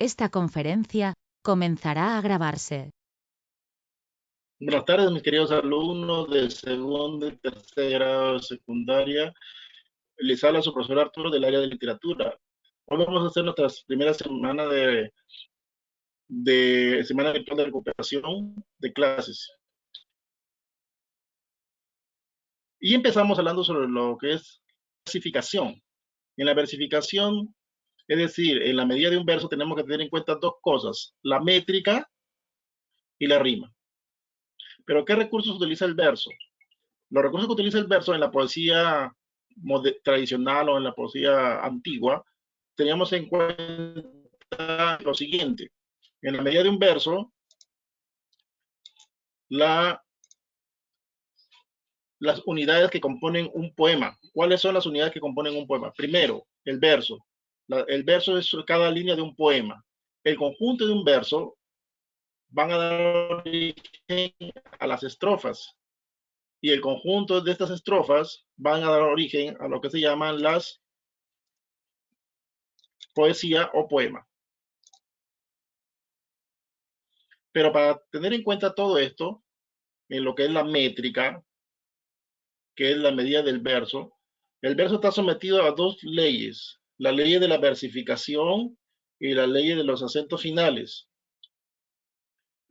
Esta conferencia comenzará a grabarse. Buenas tardes, mis queridos alumnos de segundo y tercer grado de secundaria. Les habla su profesor Arturo del área de literatura. Hoy vamos a hacer nuestra primera semana de semana virtual de recuperación de clases. Y empezamos hablando sobre lo que es versificación. En la versificación, es decir, en la medida de un verso tenemos que tener en cuenta dos cosas: la métrica y la rima. Pero ¿qué recursos utiliza el verso? Los recursos que utiliza el verso en la poesía tradicional o en la poesía antigua, teníamos en cuenta lo siguiente: en la medida de un verso, las unidades que componen un poema. ¿Cuáles son las unidades que componen un poema? Primero, el verso. El verso es cada línea de un poema. El conjunto de un verso van a dar origen a las estrofas. Y el conjunto de estas estrofas van a dar origen a lo que se llaman las poesía o poema. Pero para tener en cuenta todo esto, en lo que es la métrica, que es la medida del verso, el verso está sometido a dos leyes: la ley de la versificación y la ley de los acentos finales.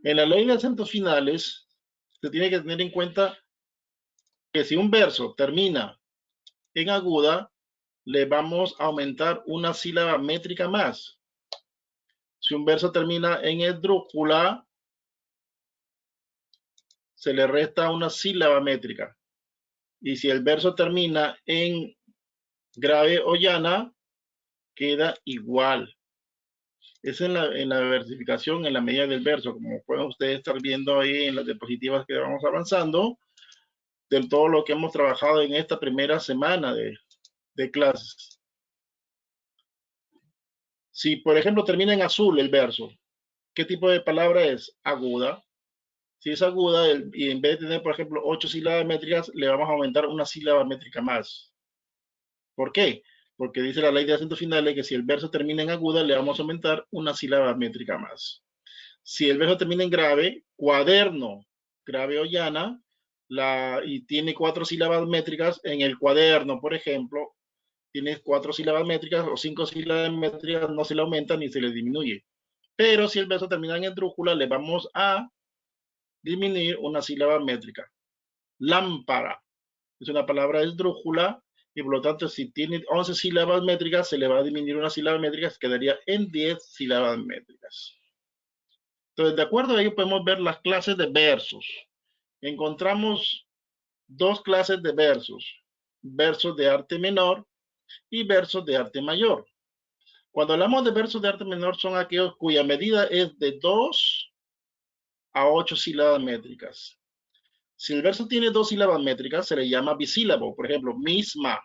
En la ley de acentos finales, se tiene que tener en cuenta que si un verso termina en aguda, le vamos a aumentar una sílaba métrica más. Si un verso termina en esdrújula, se le resta una sílaba métrica. Y si el verso termina en grave o llana, queda igual. Es en la versificación, en la medida del verso, como pueden ustedes estar viendo ahí en las diapositivas que vamos avanzando, de todo lo que hemos trabajado en esta primera semana de clases. Si, por ejemplo, termina en azul el verso, ¿qué tipo de palabra es? Aguda. Si es aguda y en vez de tener, por ejemplo, 8 sílabas métricas, le vamos a aumentar una sílaba métrica más. ¿Por qué? Porque dice la ley de acentos finales que si el verso termina en aguda, le vamos a aumentar una sílaba métrica más. Si el verso termina en grave, cuaderno, grave o llana, y tiene 4 sílabas métricas, en el cuaderno, por ejemplo, tiene 4 sílabas métricas o 5 sílabas métricas, no se le aumenta ni se le disminuye. Pero si el verso termina en esdrújula, le vamos a disminuir una sílaba métrica. Lámpara es una palabra esdrújula y por lo tanto si tiene 11 sílabas métricas se le va a disminuir una sílaba métrica, quedaría en 10 sílabas métricas. Entonces, de acuerdo a ello podemos ver las clases de versos. Encontramos dos clases de versos: versos de arte menor y versos de arte mayor. Cuando hablamos de versos de arte menor, son aquellos cuya medida es de 2 a 8 sílabas métricas. Si el verso tiene 2 sílabas métricas, se le llama bisílabo. Por ejemplo, misma.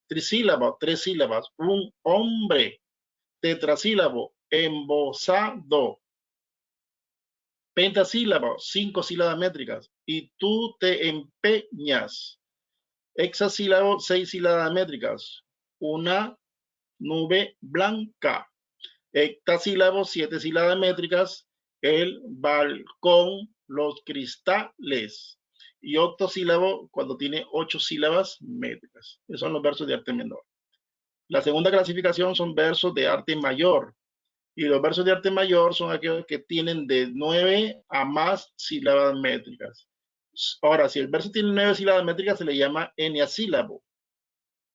Trisílabo, 3 sílabas. Un hombre. Tetrasílabo, embosado. Pentasílabo, 5 sílabas métricas. Y tú te empeñas. Hexasílabo, 6 sílabas métricas. Una nube blanca. Hectasílabo, 7 sílabas métricas. El balcón, los cristales. Y octosílabo cuando tiene 8 sílabas métricas. Esos son los versos de arte menor. La segunda clasificación son versos de arte mayor. Y los versos de arte mayor son aquellos que tienen de 9 a más sílabas métricas. Ahora, si el verso tiene 9 sílabas métricas, se le llama eneasílabo.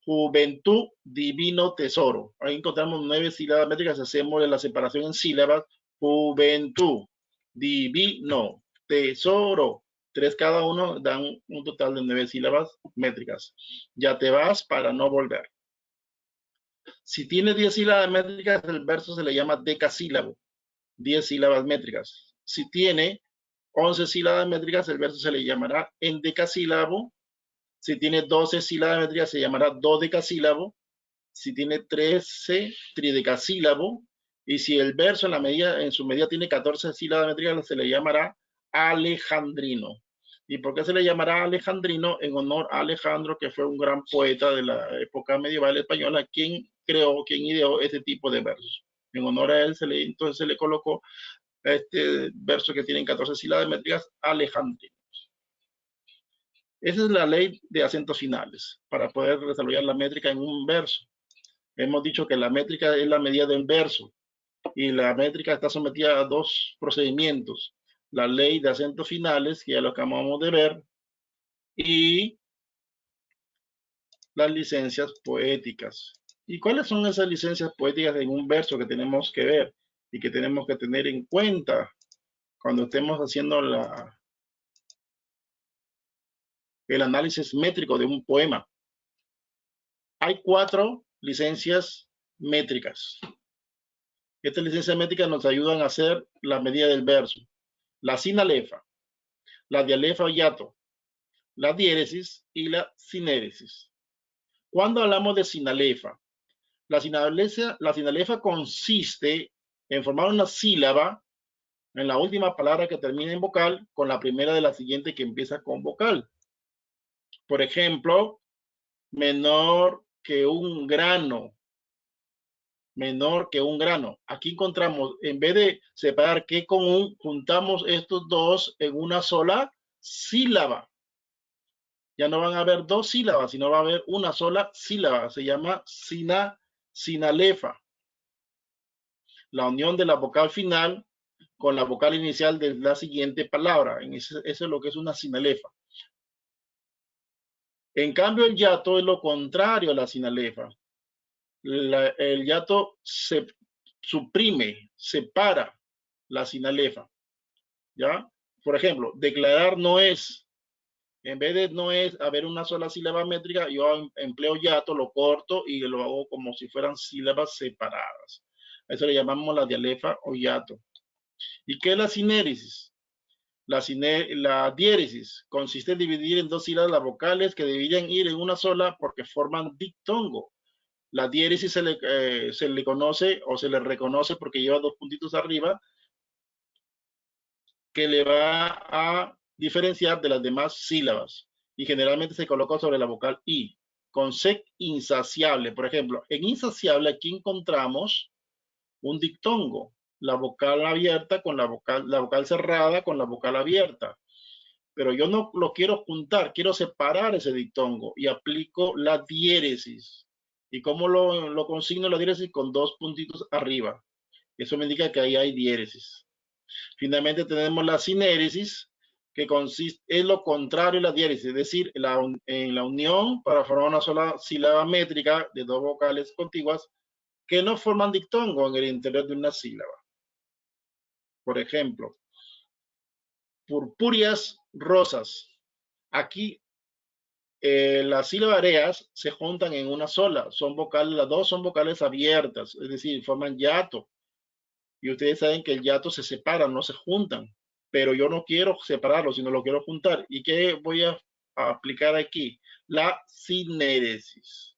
Juventud, divino tesoro. Ahí encontramos 9 sílabas métricas, hacemos la separación en sílabas. Juventud, divino, tesoro. 3 cada uno dan un total de 9 sílabas métricas. Ya te vas para no volver. Si tiene 10 sílabas métricas, el verso se le llama decasílabo. 10 sílabas métricas. Si tiene 11 sílabas métricas, el verso se le llamará endecasílabo. Si tiene 12 sílabas métricas, se llamará dodecasílabo. Si tiene 13, tridecasílabo. Y si el verso en su medida tiene 14 sílabas métricas, se le llamará alejandrino. ¿Y por qué se le llamará alejandrino? En honor a Alejandro, que fue un gran poeta de la época medieval española, quien ideó este tipo de versos. En honor a él, entonces se le colocó este verso que tiene 14 sílabas métricas alejantinos. Esa es la ley de acentos finales para poder desarrollar la métrica en un verso. Hemos dicho que la métrica es la medida del verso y la métrica está sometida a dos procedimientos. La ley de acentos finales, que ya lo acabamos de ver, y las licencias poéticas. ¿Y cuáles son esas licencias poéticas en un verso que tenemos que ver y que tenemos que tener en cuenta cuando estemos haciendo el análisis métrico de un poema? Hay 4 licencias métricas. Estas licencias métricas nos ayudan a hacer la medida del verso. La sinalefa, la dialefa o hiato, la diéresis y la sinéresis. Cuando hablamos de sinalefa, la sinalefa consiste en formar una sílaba en la última palabra que termina en vocal con la primera de la siguiente que empieza con vocal. Por ejemplo, menor que un grano. Menor que un grano. Aquí encontramos, en vez de separar que con un, juntamos estos dos en una sola sílaba. Ya no van a haber dos sílabas, sino va a haber una sola sílaba. Se llama sinalefa. La unión de la vocal final con la vocal inicial de la siguiente palabra. Eso es lo que es una sinalefa. En cambio, el hiato es lo contrario a la sinalefa. El hiato se suprime, separa la sinalefa. ¿Ya? Por ejemplo, declarar no es. En vez de no es haber una sola sílaba métrica, yo empleo hiato, lo corto y lo hago como si fueran sílabas separadas. A eso le llamamos la dialefa o hiato. ¿Y qué es la sinéresis? La diéresis consiste en dividir en dos sílabas las vocales que deberían ir en una sola porque forman diptongo. La diéresis se le conoce o se le reconoce porque lleva dos puntitos arriba que le va a diferenciar de las demás sílabas y generalmente se coloca sobre la vocal I. Con sec insaciable, por ejemplo, en insaciable aquí encontramos un diptongo, la vocal abierta con la vocal cerrada con la vocal abierta. Pero yo no lo quiero juntar, quiero separar ese diptongo y aplico la diéresis. ¿Y cómo lo consigno la diéresis? Con dos puntitos arriba. Eso me indica que ahí hay diéresis. Finalmente tenemos la sinéresis, que consiste, es lo contrario a la diéresis, es decir, en la unión para formar una sola sílaba métrica de dos vocales contiguas que no forman diptongo en el interior de una sílaba. Por ejemplo, purpúreas rosas. Aquí las sílabas se juntan en una sola, son vocales, las dos son vocales abiertas, es decir, forman hiato. Y ustedes saben que el hiato se separa, no se juntan, pero yo no quiero separarlo, sino lo quiero juntar. ¿Y qué voy a aplicar aquí? La sinéresis.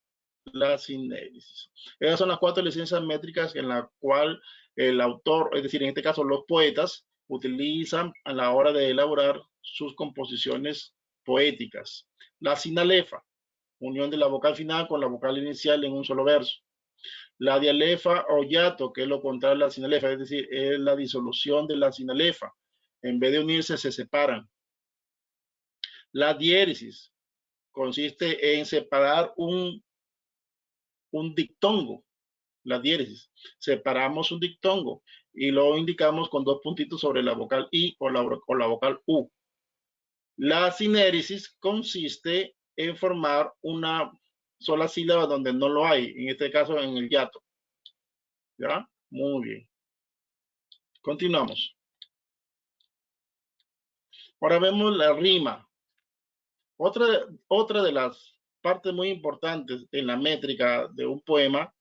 La sinéresis. Esas son las 4 licencias métricas en la cual el autor, es decir, en este caso los poetas, utilizan a la hora de elaborar sus composiciones poéticas. La sinalefa, unión de la vocal final con la vocal inicial en un solo verso. La dialefa o hiato, que es lo contrario a la sinalefa, es decir, es la disolución de la sinalefa. En vez de unirse, se separan. La diéresis consiste en separar un diptongo, la diéresis. Separamos un diptongo y lo indicamos con dos puntitos sobre la vocal I o la vocal U. La sinéresis consiste en formar una sola sílaba donde no lo hay, en este caso en el hiato. ¿Ya? Muy bien. Continuamos. Ahora vemos la rima. Otra de las partes muy importantes en la métrica de un poema,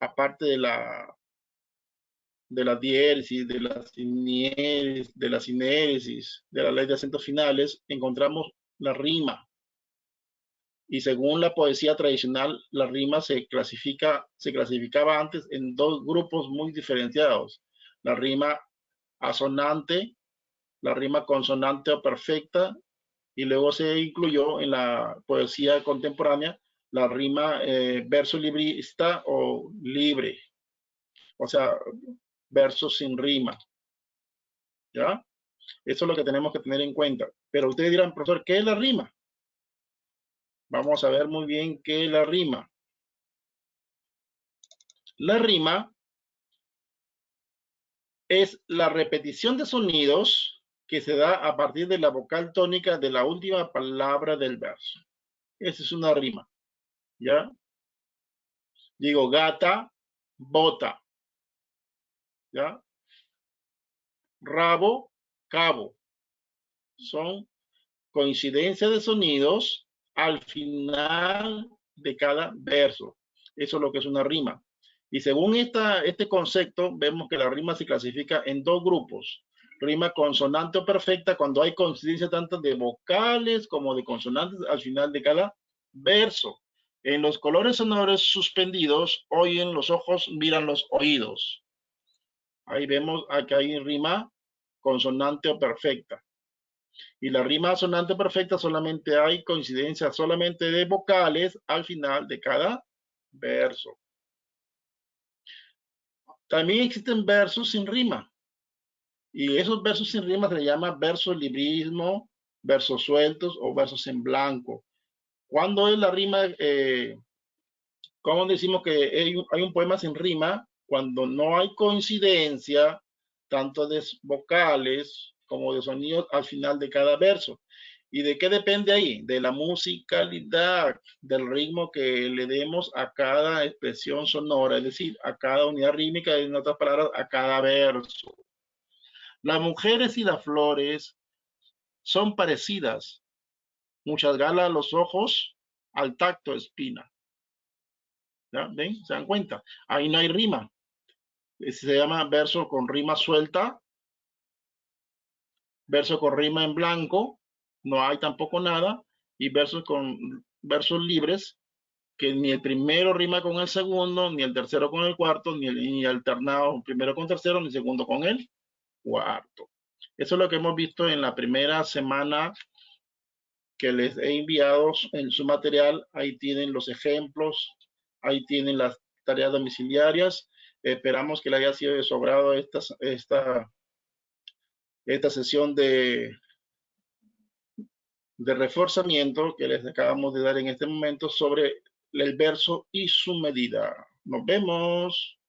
aparte de la diéresis, de la sinéresis, de la ley de acentos finales, encontramos la rima. Y según la poesía tradicional, la rima se clasificaba antes en dos grupos muy diferenciados. La rima asonante, la rima consonante o perfecta, y luego se incluyó en la poesía contemporánea la rima verso librista o libre o sea, versos sin rima, ¿ya? Eso es lo que tenemos que tener en cuenta. Pero ustedes dirán, profesor, ¿qué es la rima? Vamos a ver muy bien qué es la rima. La rima es la repetición de sonidos que se da a partir de la vocal tónica de la última palabra del verso. Esa es una rima, ¿ya? Digo, gata, bota, ¿ya? Rabo, cabo. Son coincidencia de sonidos al final de cada verso. Eso es lo que es una rima. Y según este concepto, vemos que la rima se clasifica en dos grupos. Rima consonante o perfecta cuando hay coincidencia tanto de vocales como de consonantes al final de cada verso. En los colores sonoros suspendidos, oyen los ojos, miran los oídos. Ahí vemos que hay rima consonante o perfecta. Y la rima sonante perfecta solamente hay coincidencia solamente de vocales al final de cada verso. También existen versos sin rima. Y esos versos sin rima se le llama verso librismo, versos sueltos o versos en blanco. ¿Cuándo es la rima? ¿Cómo decimos que hay un poema sin rima? Cuando no hay coincidencia tanto de vocales como de sonidos al final de cada verso. ¿Y de qué depende ahí? De la musicalidad, del ritmo que le demos a cada expresión sonora, es decir, a cada unidad rítmica, en otras palabras, a cada verso. Las mujeres y las flores son parecidas. Muchas galas a los ojos, al tacto espina. ¿Ya? ¿Ven? ¿Se dan cuenta? Ahí no hay rima. Se llama verso con rima suelta, verso con rima en blanco, no hay tampoco nada, y versos con versos libres, que ni el primero rima con el segundo, ni el tercero con el cuarto, ni alternado primero con tercero, ni segundo con el cuarto. Eso es lo que hemos visto en la primera semana que les he enviado en su material. Ahí tienen los ejemplos, ahí tienen las tareas domiciliarias. Esperamos que le haya sido de sobrado esta sesión de reforzamiento que les acabamos de dar en este momento sobre el verso y su medida. Nos vemos.